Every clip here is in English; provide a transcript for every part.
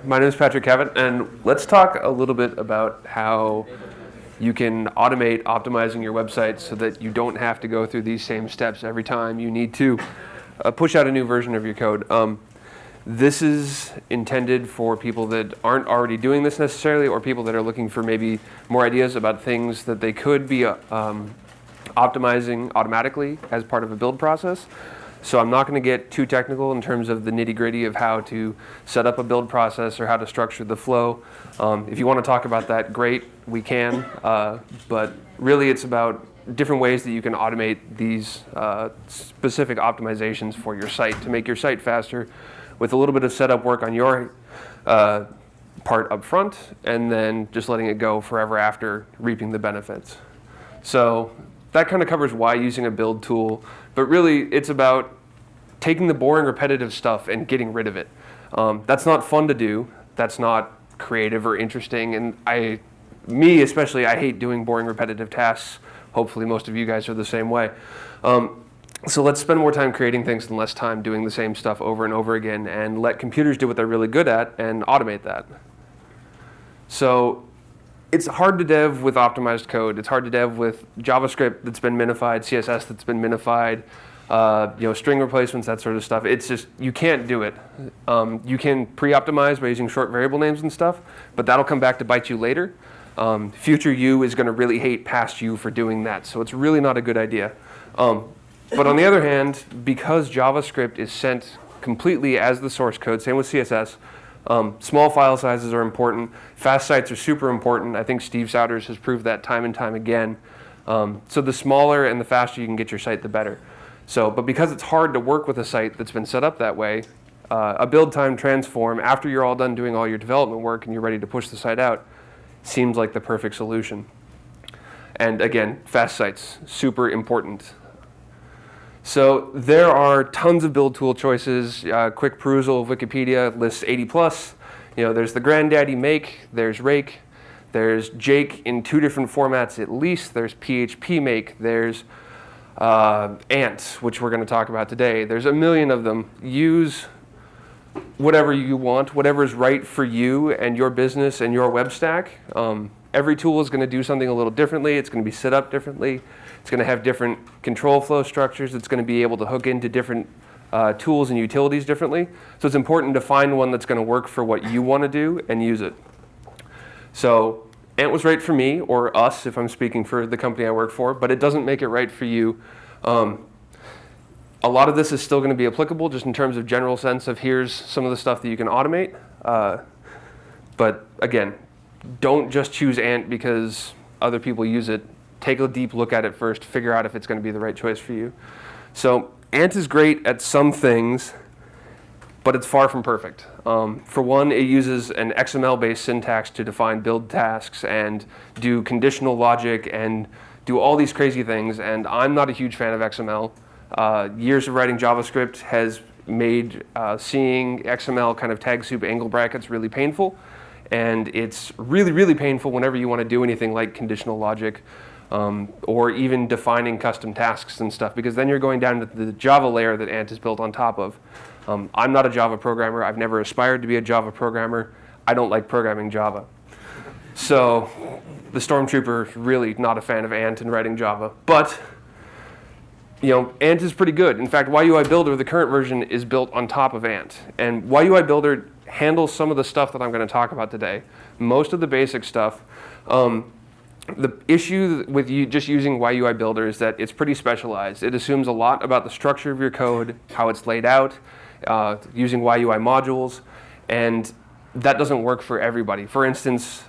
My name is Patrick Cavit, and let's talk a little bit about how you can automate optimizing your website so that you don't have to go through these same steps every time you need to push out a new version of your code. This is intended for people that aren't already doing this necessarily, or people that are looking for maybe more ideas about things that they could be optimizing automatically as part of a build process. So I'm not going to get too technical in terms of the nitty-gritty of how to set up a build process or how to structure the flow. If you want to talk about that, great, we can. But really it's about different ways that you can automate these specific optimizations for your site to make your site faster with a little bit of setup work on your part up front, and then just letting it go forever after, reaping the benefits. So that kind of covers why using a build tool, but really it's about taking the boring, repetitive stuff and getting rid of it. That's not fun to do. That's not creative or interesting, and me especially, I hate doing boring, repetitive tasks. Hopefully most of you guys are the same way. So let's spend more time creating things and less time doing the same stuff over and over again, and let computers do what they're really good at and automate that. So it's hard to dev with optimized code. It's hard to dev with JavaScript that's been minified, CSS that's been minified, string replacements, that sort of stuff. It's just, you can't do it. You can pre-optimize by using short variable names and stuff, but that'll come back to bite you later. Future you is going to really hate past you for doing that, so it's really not a good idea. But on the other hand, because JavaScript is sent completely as the source code, same with CSS, small file sizes are important. Fast sites are super important. I think Steve Souders has proved that time and time again. So the smaller and the faster you can get your site, the better. But because it's hard to work with a site that's been set up that way, a build time transform after you're all done doing all your development work and you're ready to push the site out seems like the perfect solution. And again, fast sites, super important. So there are tons of build tool choices. Quick perusal of Wikipedia lists 80 plus. There's the granddaddy make, there's rake, there's Jake in 2 different formats at least, there's PHP make, there's Ant, which we're going to talk about today. There's a million of them. Use whatever you want, whatever is right for you and your business and your web stack. Every tool is going to do something a little differently. It's going to be set up differently. It's going to have different control flow structures. It's going to be able to hook into different tools and utilities differently. So it's important to find one that's going to work for what you want to do and use it. So Ant was right for me, or us if I'm speaking for the company I work for, but it doesn't make it right for you. A lot of this is still going to be applicable just in terms of general sense of here's some of the stuff that you can automate. But again, don't just choose Ant because other people use it. Take a deep look at it first, figure out if it's going to be the right choice for you. So Ant is great at some things, but it's far from perfect. For one, it uses an XML-based syntax to define build tasks and do conditional logic and do all these crazy things, and I'm not a huge fan of XML. Years of writing JavaScript has made seeing XML kind of tag soup angle brackets really painful, and it's really, really painful whenever you want to do anything like conditional logic or even defining custom tasks and stuff, because then you're going down to the Java layer that Ant is built on top of. I'm not a Java programmer. I've never aspired to be a Java programmer. I don't like programming Java. So the Stormtrooper is really not a fan of Ant and writing Java. But Ant is pretty good. In fact, YUI Builder, the current version, is built on top of Ant. And YUI Builder handles some of the stuff that I'm going to talk about today. Most of the basic stuff. The issue with you just using YUI Builder is that it's pretty specialized. It assumes a lot about the structure of your code, how it's laid out, using YUI modules, and that doesn't work for everybody. For instance,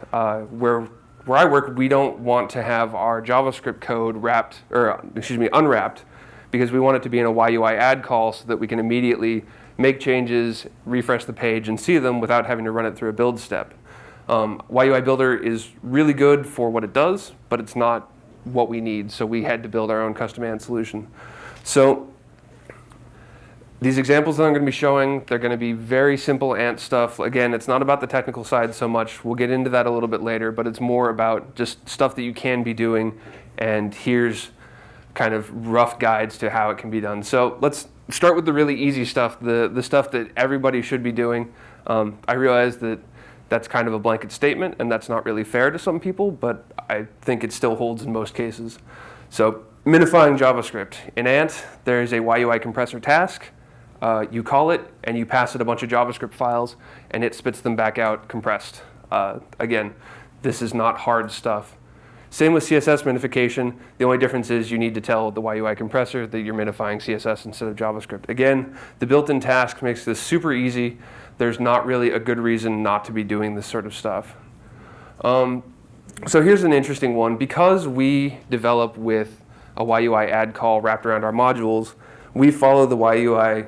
where I work, we don't want to have our JavaScript code unwrapped, because we want it to be in a YUI add call so that we can immediately make changes, refresh the page, and see them without having to run it through a build step. YUI Builder is really good for what it does, but it's not what we need, so we had to build our own custom Ant solution. So these examples that I'm going to be showing, they're going to be very simple Ant stuff. Again, it's not about the technical side so much. We'll get into that a little bit later, but it's more about just stuff that you can be doing, and here's kind of rough guides to how it can be done. So let's start with the really easy stuff, the stuff that everybody should be doing. I realize that that's kind of a blanket statement, and that's not really fair to some people, but I think it still holds in most cases. So minifying JavaScript. In Ant, there's a YUI compressor task. You call it, and you pass it a bunch of JavaScript files, and it spits them back out compressed. Again, this is not hard stuff. Same with CSS minification. The only difference is you need to tell the YUI compressor that you're minifying CSS instead of JavaScript. Again, the built-in task makes this super easy. There's not really a good reason not to be doing this sort of stuff. So here's an interesting one. Because we develop with a YUI add call wrapped around our modules, we follow the YUI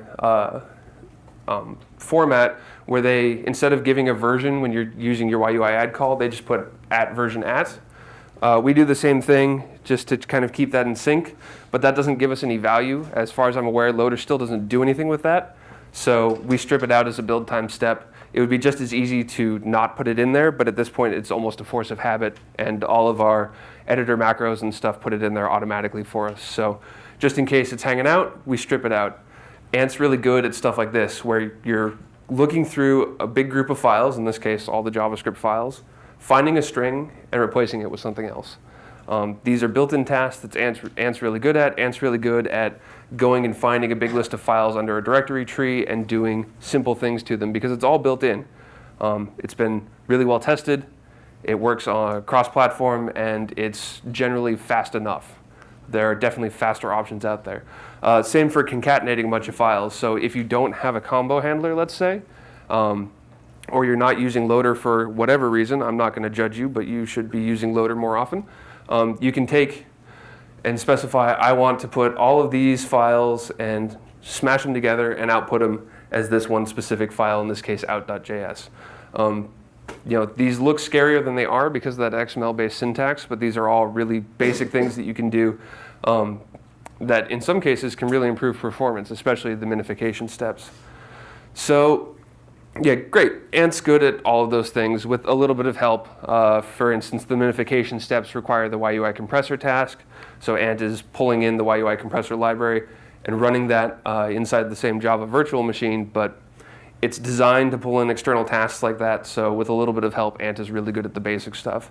format where they, instead of giving a version when you're using your YUI add call, they just put @version @. We do the same thing just to kind of keep that in sync, but that doesn't give us any value. As far as I'm aware, Loader still doesn't do anything with that. So we strip it out as a build time step. It would be just as easy to not put it in there, but at this point it's almost a force of habit, and all of our editor macros and stuff put it in there automatically for us. So just in case it's hanging out, we strip it out. Ant's really good at stuff like this, where you're looking through a big group of files, in this case all the JavaScript files, finding a string and replacing it with something else. These are built-in tasks that Ant's really good at. Ant's really good at going and finding a big list of files under a directory tree and doing simple things to them because it's all built in. It's been really well tested. It works on cross-platform, and it's generally fast enough. There are definitely faster options out there. Same for concatenating a bunch of files. So if you don't have a combo handler, let's say, or you're not using Loader for whatever reason, I'm not going to judge you, but you should be using Loader more often. You can take and specify, I want to put all of these files and smash them together and output them as this one specific file, in this case out.js. These look scarier than they are because of that XML-based syntax, but these are all really basic things that you can do that in some cases can really improve performance, especially the minification steps. So yeah, great. Ant's good at all of those things with a little bit of help. For instance, the minification steps require the YUI compressor task. So Ant is pulling in the YUI compressor library and running that inside the same Java virtual machine, but it's designed to pull in external tasks like that. So with a little bit of help, Ant is really good at the basic stuff.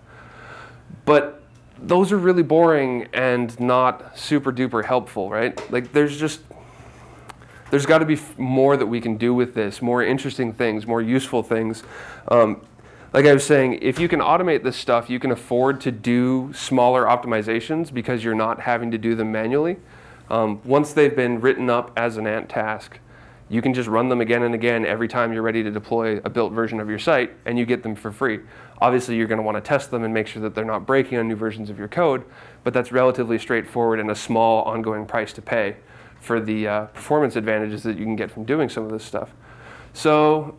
But those are really boring and not super duper helpful, right? Like there's got to be more that we can do with this, more interesting things, more useful things. Like I was saying, if you can automate this stuff, you can afford to do smaller optimizations because you're not having to do them manually. Once they've been written up as an Ant task, you can just run them again and again every time you're ready to deploy a built version of your site, and you get them for free. Obviously, you're going to want to test them and make sure that they're not breaking on new versions of your code, but that's relatively straightforward and a small ongoing price to pay for the performance advantages that you can get from doing some of this stuff. So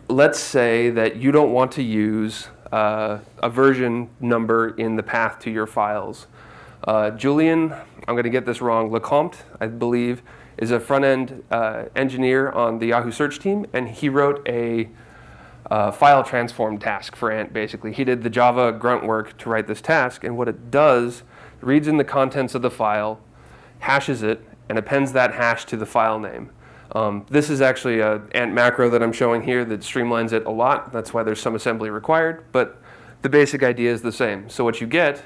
let's say that you don't want to use a version number in the path to your files. Julian, I'm going to get this wrong, Lecomte, I believe, is a front-end engineer on the Yahoo search team, and he wrote a file transform task for Ant, basically. He did the Java grunt work to write this task, and what it does, reads in the contents of the file, hashes it, and appends that hash to the file name. This is actually an Ant macro that I'm showing here that streamlines it a lot. That's why there's some assembly required, but the basic idea is the same. So what you get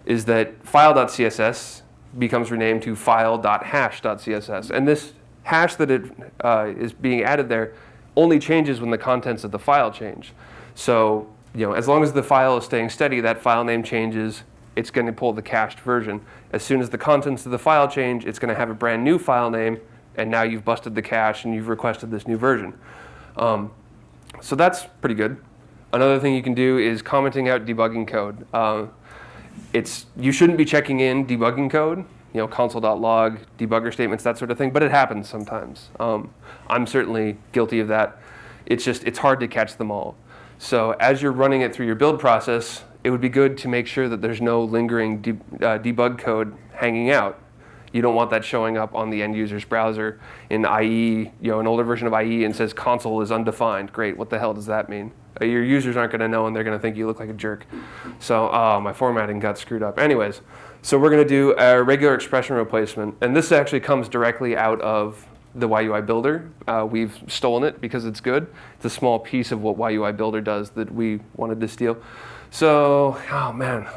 is that file.css becomes renamed to file.hash.css. And this hash that is being added there only changes when the contents of the file change. So as long as the file is staying steady, that file name changes, it's going to pull the cached version. As soon as the contents of the file change, it's going to have a brand new file name, and now you've busted the cache and you've requested this new version. So that's pretty good. Another thing you can do is commenting out debugging code. You shouldn't be checking in debugging code, console.log, debugger statements, that sort of thing, but it happens sometimes. I'm certainly guilty of that. It's hard to catch them all. So as you're running it through your build process, it would be good to make sure that there's no lingering debug code hanging out. You don't want that showing up on the end user's browser in IE, an older version of IE, and says console is undefined. Great, what the hell does that mean? Your users aren't going to know, and they're going to think you look like a jerk. So, my formatting got screwed up. Anyways, so we're going to do a regular expression replacement, and this actually comes directly out of the YUI Builder. We've stolen it because it's good. It's a small piece of what YUI Builder does that we wanted to steal. So, oh man.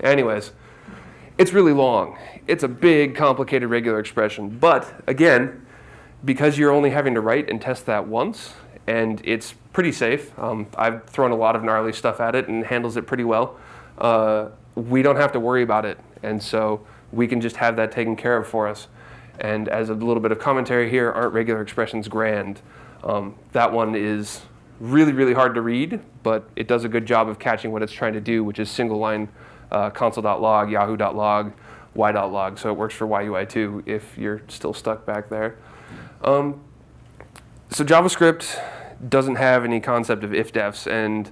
Anyways, it's really long. It's a big, complicated regular expression. But again, because you're only having to write and test that once, and it's pretty safe. I've thrown a lot of gnarly stuff at it and it handles it pretty well. We don't have to worry about it. And so we can just have that taken care of for us. And as a little bit of commentary here, aren't regular expressions grand? That one is really, really hard to read, but it does a good job of catching what it's trying to do, which is single line console.log, yahoo.log, y.log. So it works for YUI too if you're still stuck back there. So JavaScript doesn't have any concept of if-defs, and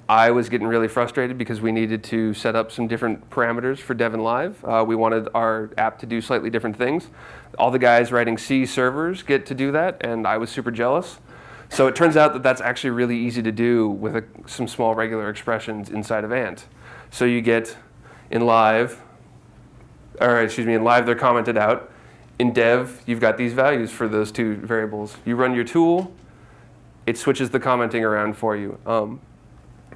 I was getting really frustrated because we needed to set up some different parameters for dev and live. We wanted our app to do slightly different things. All the guys writing C servers get to do that, and I was super jealous. So it turns out that that's actually really easy to do with some small regular expressions inside of Ant. So you get in live they're commented out. In dev, you've got these values for those two variables. You run your tool, it switches the commenting around for you.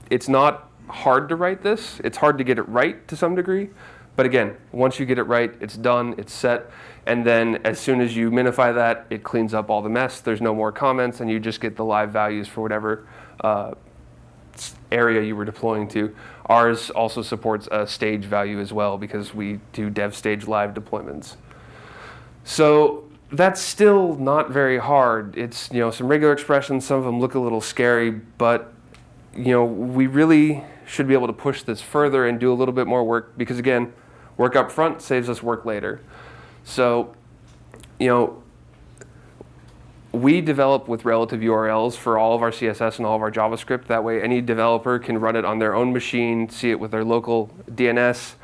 It's not hard to write this. It's hard to get it right to some degree. But again, once you get it right, it's done, it's set. And then as soon as you minify that, it cleans up all the mess. There's no more comments, and you just get the live values for whatever area you were deploying to. Ours also supports a stage value as well because we do dev stage live deployments. So that's still not very hard. It's some regular expressions. Some of them look a little scary, but we really should be able to push this further and do a little bit more work because again, work up front saves us work later. So, we develop with relative URLs for all of our CSS and all of our JavaScript. That way any developer can run it on their own machine, see it with their local DNS.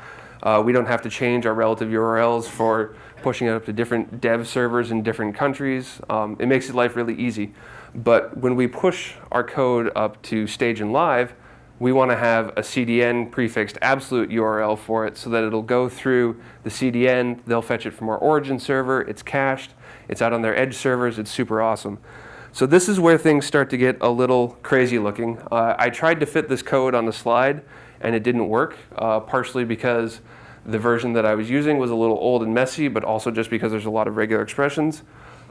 We don't have to change our relative URLs for pushing it up to different dev servers in different countries. It makes life really easy. But when we push our code up to stage and live, we want to have a CDN prefixed absolute URL for it so that it'll go through the CDN. They'll fetch it from our origin server. It's cached. It's out on their edge servers. It's super awesome. So this is where things start to get a little crazy looking. I tried to fit this code on the slide, and it didn't work, partially because the version that I was using was a little old and messy, but also just because there's a lot of regular expressions.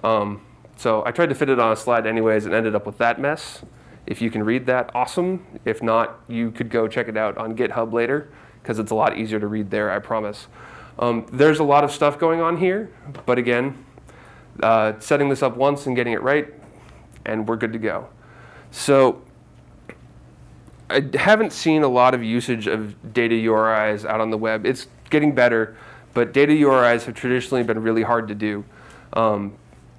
So I tried to fit it on a slide anyways and ended up with that mess. If you can read that, awesome. If not, you could go check it out on GitHub later because it's a lot easier to read there, I promise. There's a lot of stuff going on here, but again, setting this up once and getting it right, and we're good to go. So I haven't seen a lot of usage of data URIs out on the web. It's getting better, but data URIs have traditionally been really hard to do.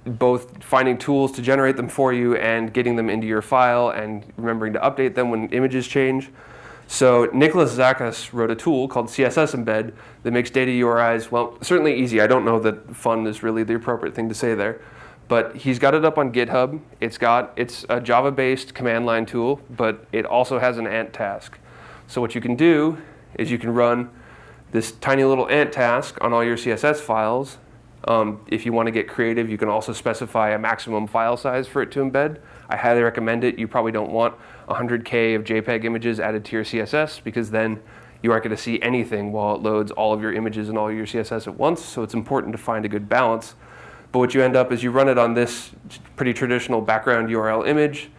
Both finding tools to generate them for you and getting them into your file and remembering to update them when images change. So Nicholas Zakas wrote a tool called CSS Embed that makes data URIs, well, certainly easy. I don't know that fun is really the appropriate thing to say there. But he's got it up on GitHub. It's a Java-based command line tool, but it also has an Ant task. So what you can do is you can run this tiny little Ant task on all your CSS files. If you want to get creative, you can also specify a maximum file size for it to embed. I highly recommend it. You probably don't want 100K of JPEG images added to your CSS because then you aren't going to see anything while it loads all of your images and all of your CSS at once. So it's important to find a good balance. But what you end up is you run it on this pretty traditional background URL image.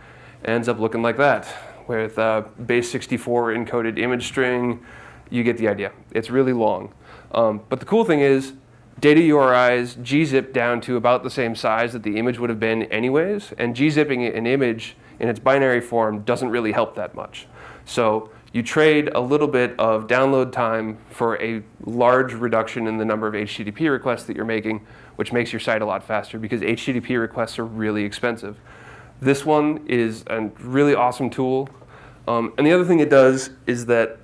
It ends up looking like that with base 64 encoded image string. You get the idea. It's really long. But the cool thing is data URIs gzip down to about the same size that the image would have been anyways, and gzipping an image in its binary form doesn't really help that much. So you trade a little bit of download time for a large reduction in the number of HTTP requests that you're making, which makes your site a lot faster because HTTP requests are really expensive. This one is a really awesome tool. And the other thing it does is that,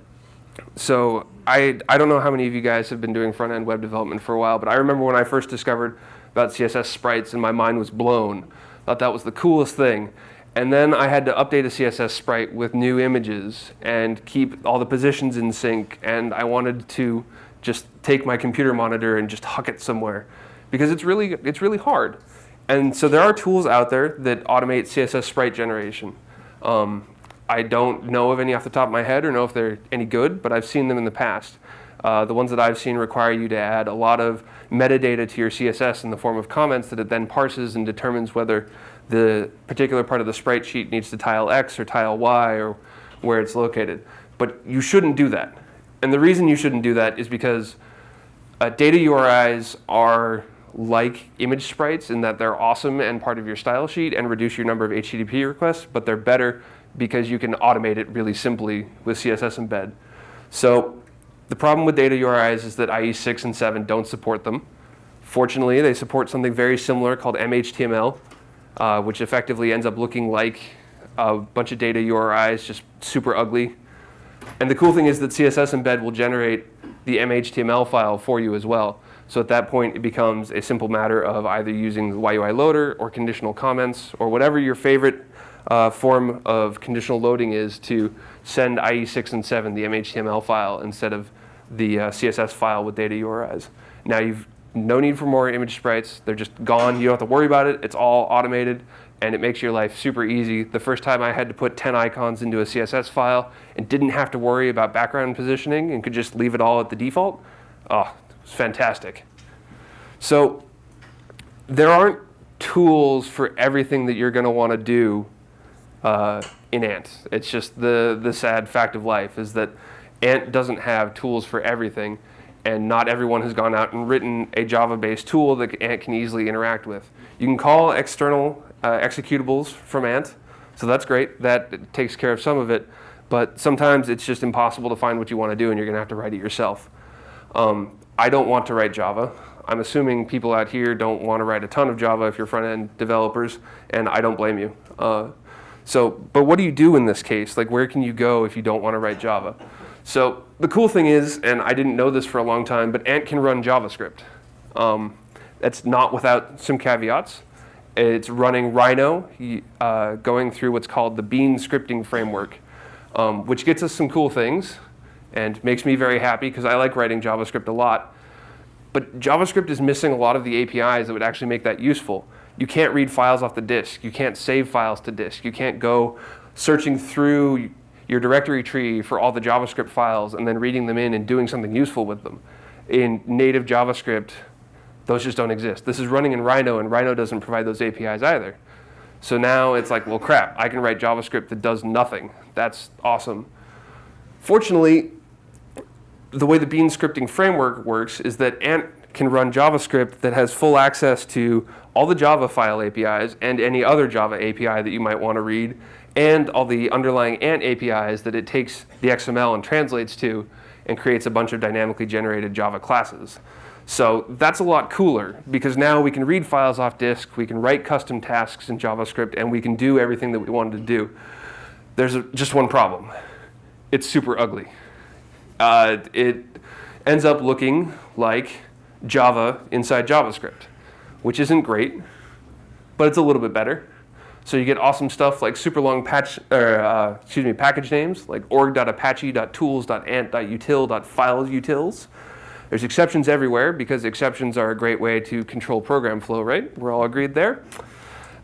so I don't know how many of you guys have been doing front-end web development for a while, but I remember when I first discovered about CSS sprites and my mind was blown. Thought that was the coolest thing. And then I had to update a CSS sprite with new images and keep all the positions in sync, and I wanted to just take my computer monitor and just huck it somewhere because it's really hard. And so there are tools out there that automate CSS sprite generation. I don't know of any off the top of my head or know if they're any good, but I've seen them in the past. The ones that I've seen require you to add a lot of metadata to your CSS in the form of comments that it then parses and determines whether the particular part of the sprite sheet needs to tile X or tile Y or where it's located. But you shouldn't do that. And the reason you shouldn't do that is because data URIs are like image sprites in that they're awesome and part of your style sheet and reduce your number of HTTP requests, but they're better because you can automate it really simply with CSS embed. So the problem with data URIs is that IE 6 and 7 don't support them. Fortunately, they support something very similar called mHTML, which effectively ends up looking like a bunch of data URIs, just super ugly. And the cool thing is that CSS embed will generate the mHTML file for you as well. So at that point, it becomes a simple matter of either using the YUI loader or conditional comments or whatever your favorite form of conditional loading is to send IE 6 and 7 the mHTML file instead of the CSS file with data URIs. Now you've no need for more image sprites. They're just gone. You don't have to worry about it. It's all automated, and it makes your life super easy. The first time I had to put 10 icons into a CSS file and didn't have to worry about background positioning and could just leave it all at the default, oh, it's fantastic. So there aren't tools for everything that you're going to want to do in Ant. It's just the sad fact of life is that Ant doesn't have tools for everything, and not everyone has gone out and written a Java-based tool that Ant can easily interact with. You can call external executables from Ant, so that's great. That takes care of some of it, but sometimes it's just impossible to find what you want to do, and you're going to have to write it yourself. I don't want to write Java. I'm assuming people out here don't want to write a ton of Java if you're front-end developers, and I don't blame you. But what do you do in this case? Like, where can you go if you don't want to write Java? So the cool thing is, and I didn't know this for a long time, but Ant can run JavaScript. That's not without some caveats. It's running Rhino, going through what's called the Bean scripting framework, which gets us some cool things and makes me very happy because I like writing JavaScript a lot. But JavaScript is missing a lot of the APIs that would actually make that useful. You can't read files off the disk. You can't save files to disk. You can't go searching through your directory tree for all the JavaScript files and then reading them in and doing something useful with them. In native JavaScript, those just don't exist. This is running in Rhino, and Rhino doesn't provide those APIs either. So now it's like, well, crap, I can write JavaScript that does nothing. That's awesome. Fortunately, the way the Bean scripting framework works is that Ant can run JavaScript that has full access to all the Java file APIs and any other Java API that you might want to read, and all the underlying Ant APIs that it takes the XML and translates to and creates a bunch of dynamically generated Java classes. So that's a lot cooler because now we can read files off disk, we can write custom tasks in JavaScript, and we can do everything that we wanted to do. There's just one problem. It's super ugly. It ends up looking like Java inside JavaScript, which isn't great, but it's a little bit better. So you get awesome stuff like super long package names like org.apache.tools.ant.util.filesutils. There's exceptions everywhere because exceptions are a great way to control program flow, right? We're all agreed there.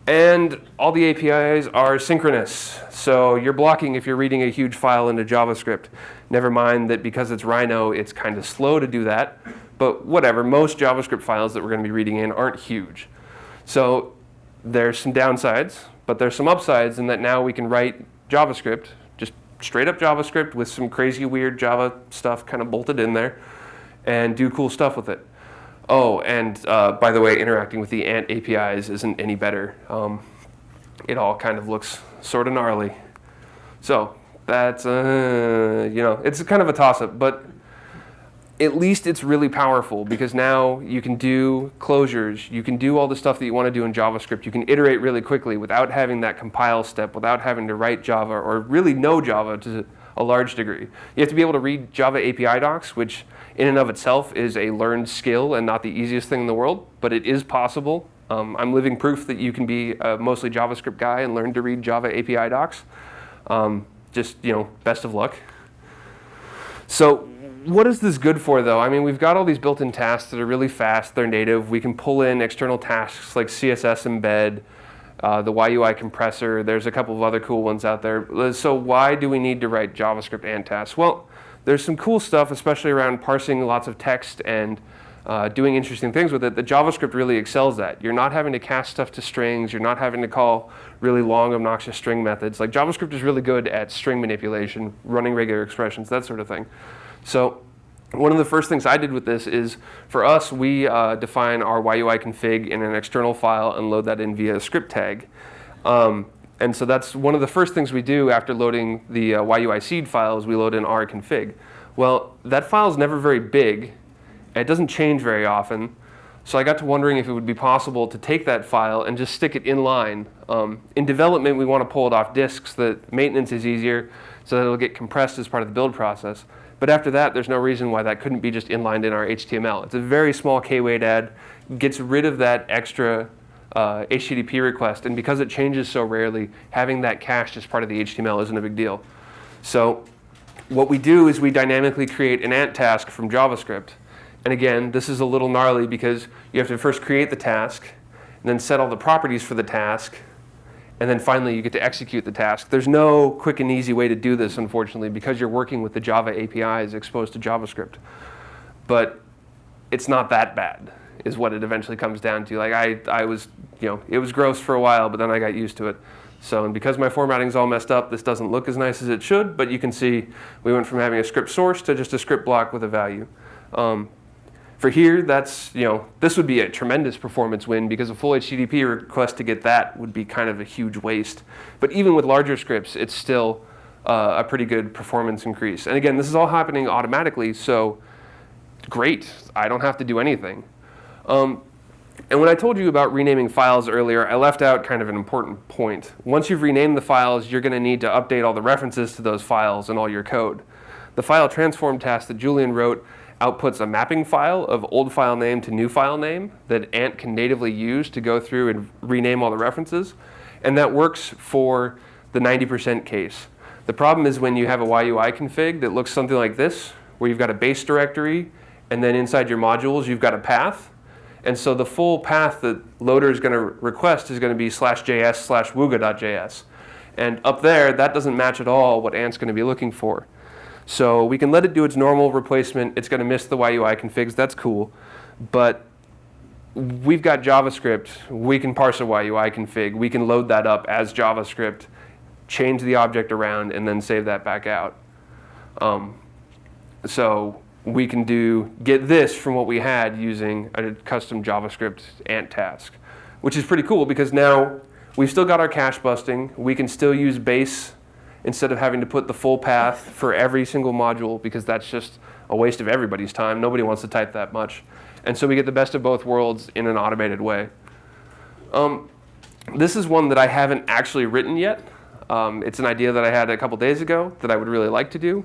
And all the APIs are synchronous. So you're blocking if you're reading a huge file into JavaScript. Never mind that because it's Rhino, it's kind of slow to do that. But whatever, most JavaScript files that we're going to be reading in aren't huge. So there's some downsides, but there's some upsides in that now we can write JavaScript, just straight up JavaScript with some crazy weird Java stuff kind of bolted in there, and do cool stuff with it. Oh, and by the way, interacting with the Ant APIs isn't any better. It all kind of looks sort of gnarly. So that's, it's kind of a toss-up, but at least it's really powerful because now you can do closures, you can do all the stuff that you want to do in JavaScript, you can iterate really quickly without having that compile step, without having to write Java or really know Java to a large degree. You have to be able to read Java API docs, which in and of itself is a learned skill and not the easiest thing in the world, but it is possible. I'm living proof that you can be a mostly JavaScript guy and learn to read Java API docs. Best of luck. So what is this good for, though? I mean, we've got all these built-in tasks that are really fast. They're native. We can pull in external tasks like CSS embed, the YUI compressor. There's a couple of other cool ones out there. So why do we need to write JavaScript and tasks? Well, there's some cool stuff, especially around parsing lots of text and doing interesting things with it, that JavaScript really excels at. You're not having to cast stuff to strings. You're not having to call really long, obnoxious string methods. Like, JavaScript is really good at string manipulation, running regular expressions, that sort of thing. So one of the first things I did with this is, for us, we define our YUI config in an external file and load that in via a script tag. And so that's one of the first things we do after loading the YUI seed files. We load in our config. Well, that file is never very big. It doesn't change very often. So I got to wondering if it would be possible to take that file and just stick it in line. In development, we want to pull it off disks so that maintenance is easier, so that it'll get compressed as part of the build process. But after that, there's no reason why that couldn't be just inlined in our HTML. It's a very small K-weight add, gets rid of that extra HTTP request, and because it changes so rarely, having that cached as part of the HTML isn't a big deal. So what we do is we dynamically create an ant task from JavaScript. And again, this is a little gnarly because you have to first create the task, and then set all the properties for the task, and then finally you get to execute the task. There's no quick and easy way to do this, unfortunately, because you're working with the Java APIs exposed to JavaScript. But it's not that bad, is what it eventually comes down to. Like I was, it was gross for a while, but then I got used to it. So, and because my formatting's all messed up, this doesn't look as nice as it should, but you can see we went from having a script source to just a script block with a value. For here, that's, this would be a tremendous performance win, because a full HTTP request to get that would be kind of a huge waste. But even with larger scripts, it's still a pretty good performance increase. And again, this is all happening automatically, so great. I don't have to do anything. And when I told you about renaming files earlier, I left out kind of an important point. Once you've renamed the files, you're going to need to update all the references to those files in all your code. The file transform task that Julian wrote outputs a mapping file of old file name to new file name that Ant can natively use to go through and rename all the references. And that works for the 90% case. The problem is when you have a YUI config that looks something like this, where you've got a base directory, and then inside your modules you've got a path. And so the full path that loader is going to request is going to be /js/wooga.js. And up there, that doesn't match at all what Ant's going to be looking for. So we can let it do its normal replacement. It's going to miss the YUI configs. That's cool. But we've got JavaScript. We can parse a YUI config. We can load that up as JavaScript, change the object around, and then save that back out. So we can get this from what we had using a custom JavaScript Ant task, which is pretty cool because now we've still got our cache busting. We can still use base instead of having to put the full path for every single module, because that's just a waste of everybody's time. Nobody wants to type that much. And so we get the best of both worlds in an automated way. This is one that I haven't actually written yet. It's an idea that I had a couple days ago that I would really like to do.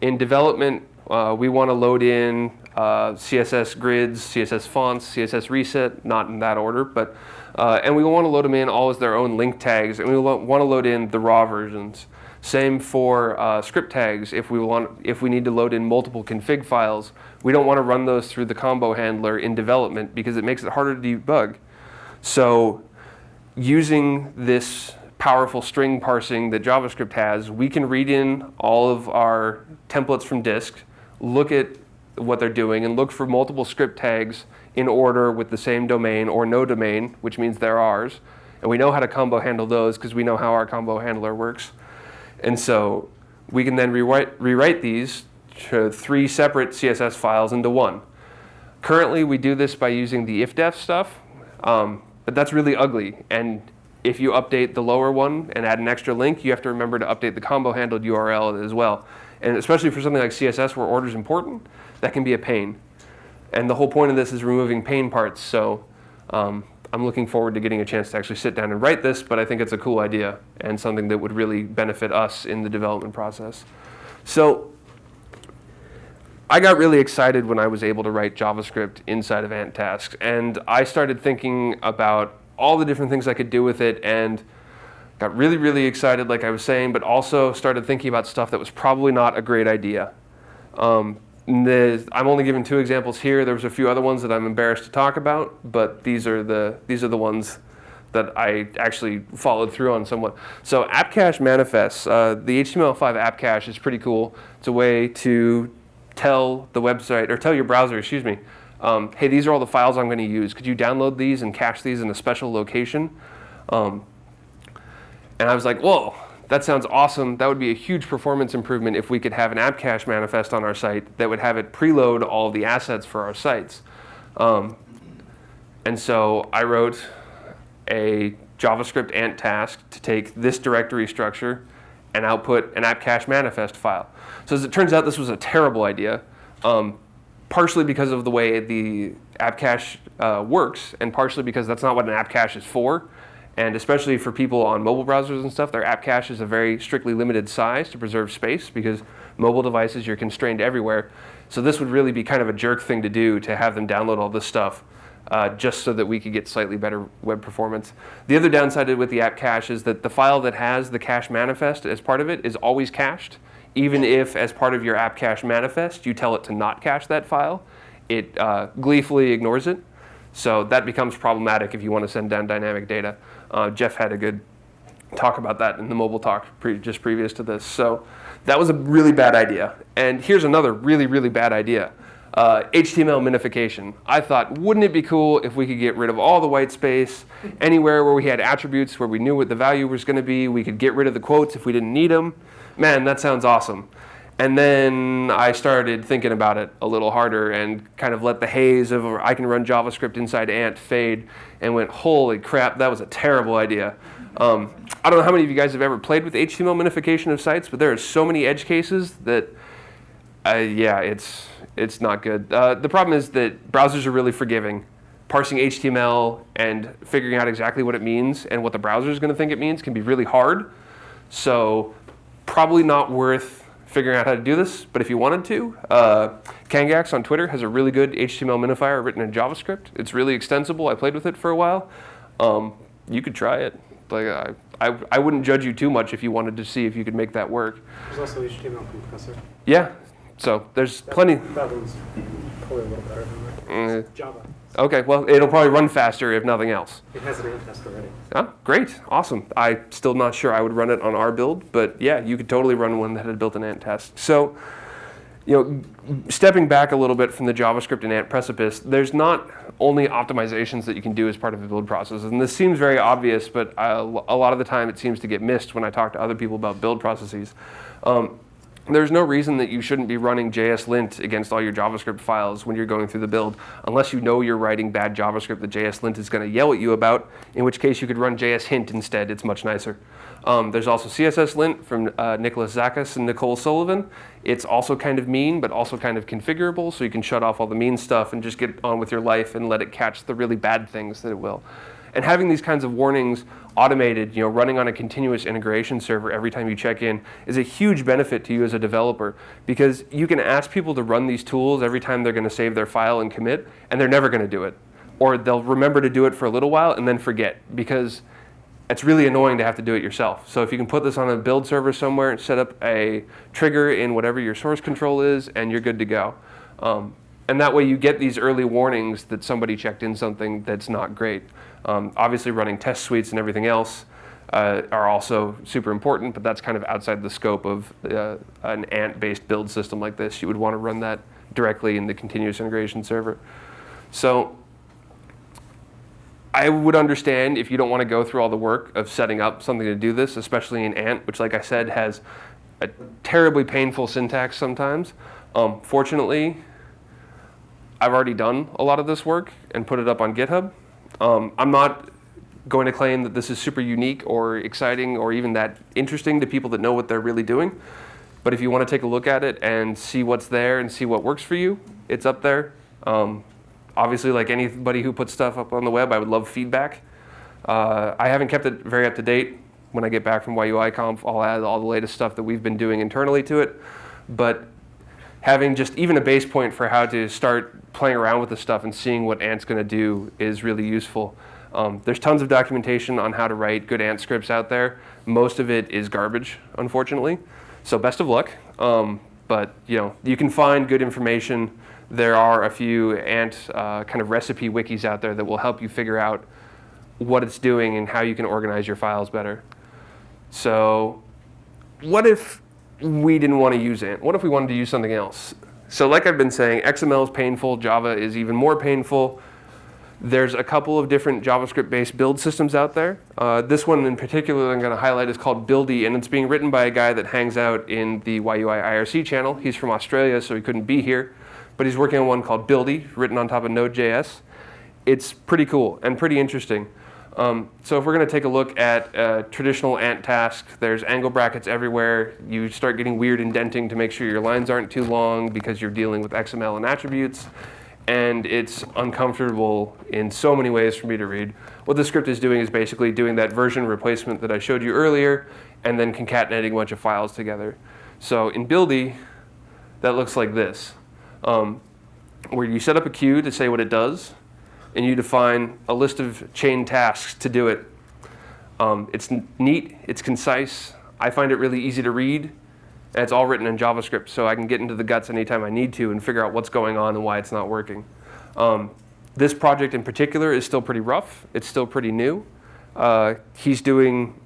In development, we want to load in CSS grids, CSS fonts, CSS reset, not in that order, but and we want to load them in all as their own link tags, and we want to load in the raw versions. Same for script tags. If we need to load in multiple config files, we don't want to run those through the combo handler in development because it makes it harder to debug. So using this powerful string parsing that JavaScript has, we can read in all of our templates from disk, look at what they're doing, and look for multiple script tags in order with the same domain or no domain, which means they're ours. And we know how to combo handle those because we know how our combo handler works. And so we can then rewrite these to 3 separate CSS files into one. Currently, we do this by using the if-def stuff, but that's really ugly. And if you update the lower one and add an extra link, you have to remember to update the combo handled URL as well. And especially for something like CSS where order is important, that can be a pain. And the whole point of this is removing pain parts. So I'm looking forward to getting a chance to actually sit down and write this, but I think it's a cool idea and something that would really benefit us in the development process. So I got really excited when I was able to write JavaScript inside of Ant tasks, and I started thinking about all the different things I could do with it, and got really, really excited, like I was saying, but also started thinking about stuff that was probably not a great idea. I'm only giving 2 examples here. There was a few other ones that I'm embarrassed to talk about, but these are the ones that I actually followed through on somewhat. So app cache manifests, the HTML5 app cache is pretty cool. It's a way to tell the website, or tell your browser, excuse me, hey, these are all the files I'm going to use. Could you download these and cache these in a special location? And I was like, whoa, that sounds awesome. That would be a huge performance improvement if we could have an app cache manifest on our site that would have it preload all of the assets for our sites. And so I wrote a JavaScript Ant task to take this directory structure and output an app cache manifest file. So as it turns out, this was a terrible idea, partially because of the way the app cache works, and partially because that's not what an app cache is for. And especially for people on mobile browsers and stuff, their app cache is a very strictly limited size to preserve space, because mobile devices, you're constrained everywhere. So this would really be kind of a jerk thing to do, to have them download all this stuff just so that we could get slightly better web performance. The other downside with the app cache is that the file that has the cache manifest as part of it is always cached. Even if, as part of your app cache manifest, you tell it to not cache that file, it gleefully ignores it. So that becomes problematic if you want to send down dynamic data. Jeff had a good talk about that in the mobile talk just previous to this. So that was a really bad idea. And here's another really, really bad idea. HTML minification. I thought, wouldn't it be cool if we could get rid of all the white space, anywhere where we had attributes where we knew what the value was going to be, we could get rid of the quotes if we didn't need them. Man, that sounds awesome. And then I started thinking about it a little harder and kind of let the haze of I can run JavaScript inside Ant fade, and went, holy crap, that was a terrible idea. I don't know how many of you guys have ever played with HTML minification of sites, but there are so many edge cases that, yeah, it's not good. The problem is that browsers are really forgiving. Parsing HTML and figuring out exactly what it means and what the browser is going to think it means can be really hard. So probably not worth figuring out how to do this, but if you wanted to, Kangax on Twitter has a really good HTML minifier written in JavaScript. It's really extensible. I played with it for a while. You could try it. Like I wouldn't judge you too much if you wanted to see if you could make that work. There's also HTML compressor. Yeah, so there's plenty. That one's probably a little better than that. It's Java. Okay, well, it'll probably run faster if nothing else. It has an ant test already. Oh, great, awesome. I'm still not sure I would run it on our build, but yeah, you could totally run one that had built an ant test. So, you know, stepping back a little bit from the JavaScript and ant precipice, there's not only optimizations that you can do as part of a build process, and this seems very obvious, but a lot of the time it seems to get missed when I talk to other people about build processes. There's no reason that you shouldn't be running JSLint against all your JavaScript files when you're going through the build, unless you know you're writing bad JavaScript that JSLint is going to yell at you about, in which case you could run JSHint instead. It's much nicer. There's also CSSLint from Nicholas Zakis and Nicole Sullivan. It's also kind of mean, but also kind of configurable, so you can shut off all the mean stuff and just get on with your life and let it catch the really bad things that it will. And having these kinds of warnings automated, you know, running on a continuous integration server every time you check in is a huge benefit to you as a developer, because you can ask people to run these tools every time they're going to save their file and commit, and they're never going to do it. Or they'll remember to do it for a little while and then forget, because it's really annoying to have to do it yourself. So if you can put this on a build server somewhere and set up a trigger in whatever your source control is, and you're good to go. And that way you get these early warnings that somebody checked in something that's not great. Obviously running test suites and everything else are also super important, but that's kind of outside the scope of an Ant-based build system like this. You would want to run that directly in the continuous integration server. So I would understand if you don't want to go through all the work of setting up something to do this, especially in Ant, which, like I said, has a terribly painful syntax sometimes. Fortunately, I've already done a lot of this work and put it up on GitHub. I'm not going to claim that this is super unique or exciting or even that interesting to people that know what they're really doing. But if you want to take a look at it and see what's there and see what works for you, it's up there. Obviously, like anybody who puts stuff up on the web, I would love feedback. I haven't kept it very up to date. When I get back from YUIConf, I'll add all the latest stuff that we've been doing internally to it. But having just even a base point for how to start playing around with the stuff and seeing what Ant's going to do is really useful. There's tons of documentation on how to write good Ant scripts out there. Most of it is garbage, unfortunately. So best of luck. But you can find good information. There are a few Ant kind of recipe wikis out there that will help you figure out what it's doing and how you can organize your files better. So what if we didn't want to use Ant? What if we wanted to use something else? So like I've been saying, XML is painful, Java is even more painful. There's a couple of different JavaScript-based build systems out there. This one in particular I'm going to highlight is called Buildy, and it's being written by a guy that hangs out in the YUI IRC channel. He's from Australia, so he couldn't be here, but he's working on one called Buildy, written on top of Node.js. It's pretty cool and pretty interesting. So if we're going to take a look at a traditional Ant task, there's angle brackets everywhere. You start getting weird indenting to make sure your lines aren't too long because you're dealing with XML and attributes. And it's uncomfortable in so many ways for me to read. What the script is doing is basically doing that version replacement that I showed you earlier and then concatenating a bunch of files together. So in Buildy, that looks like this, where you set up a queue to say what it does, and you define a list of chain tasks to do it. It's neat, it's concise. I find it really easy to read, and it's all written in JavaScript, so I can get into the guts anytime I need to and figure out what's going on and why it's not working. This project in particular is still pretty rough. It's still pretty new. He's doing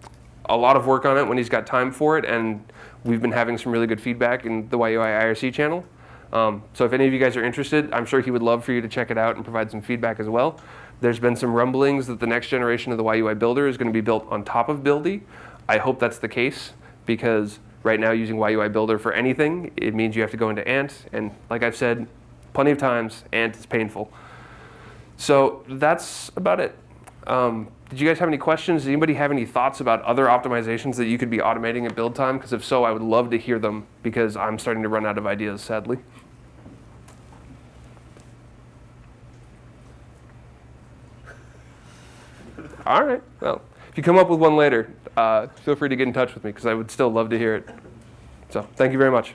a lot of work on it when he's got time for it, and we've been having some really good feedback in the YUI IRC channel. So if any of you guys are interested, I'm sure he would love for you to check it out and provide some feedback as well. There's been some rumblings that the next generation of the YUI builder is going to be built on top of Buildy. I hope that's the case, because right now using YUI builder for anything, it means you have to go into Ant, and like I've said plenty of times, Ant is painful. So that's about it. Did you guys have any questions? Does anybody have any thoughts about other optimizations that you could be automating at build time? Because if so, I would love to hear them, because I'm starting to run out of ideas, sadly. All right, well, if you come up with one later, feel free to get in touch with me, because I would still love to hear it. So thank you very much.